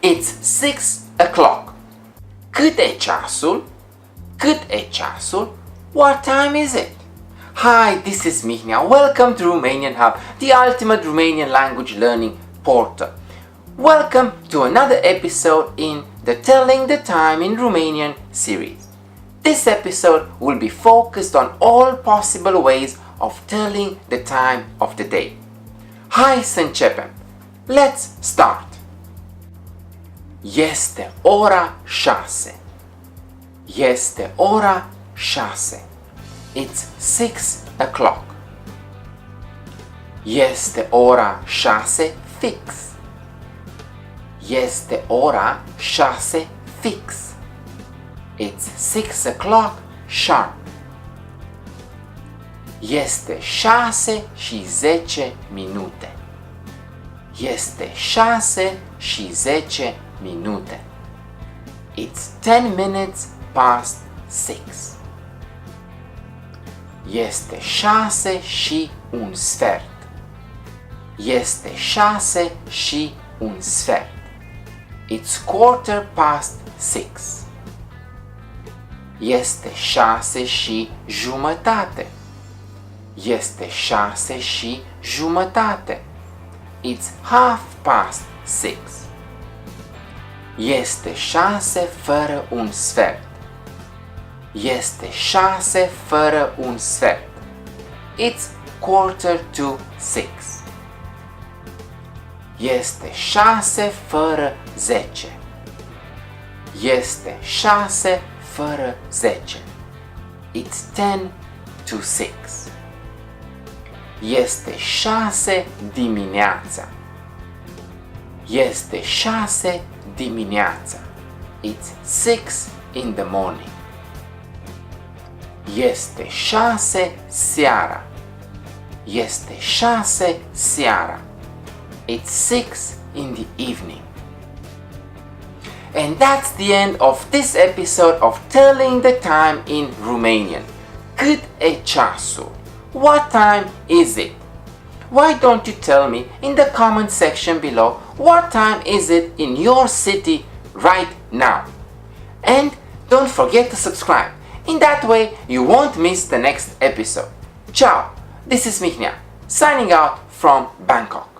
It's 6 o'clock. Cât e ceasul? Cât e ceasul? What time is it? Hi, this is Mihnea. Welcome to Romanian Hub, the ultimate Romanian language learning portal. Welcome to another episode in the Telling the Time in Romanian series. This episode will be focused on all possible ways of telling the time of the day. Hai să începem. Let's start. Este ora 6. Este ora 6. It's 6 o'clock. Este ora 6 fix. Este ora 6 fix. It's 6 o'clock sharp. Este 6 și 10 minute. Este 6 și 10 minute. It's 10 minutes past 6. Este 6 și un sfert. Este 6 și un sfert. It's quarter past 6. Este 6 și jumătate. Este 6 și jumătate. It's half past 6. Este 6 fără un sfert. Este 6 fără un sfert. It's quarter to 6. Este 6 fără 10. Este 6 fără 10. It's 10 to 6. Este 6 dimineața. Este 6 dimineața. It's 6 in the morning. Este 6 seara. Este 6 seara. It's 6 in the evening. And that's the end of this episode of Telling the Time in Romanian. Cât e ceasul? What time is it? Why don't you tell me in the comment section below what time is it in your city right now? And don't forget to subscribe. In that way you won't miss the next episode. Ciao! This is Mihnea, signing out from Bangkok.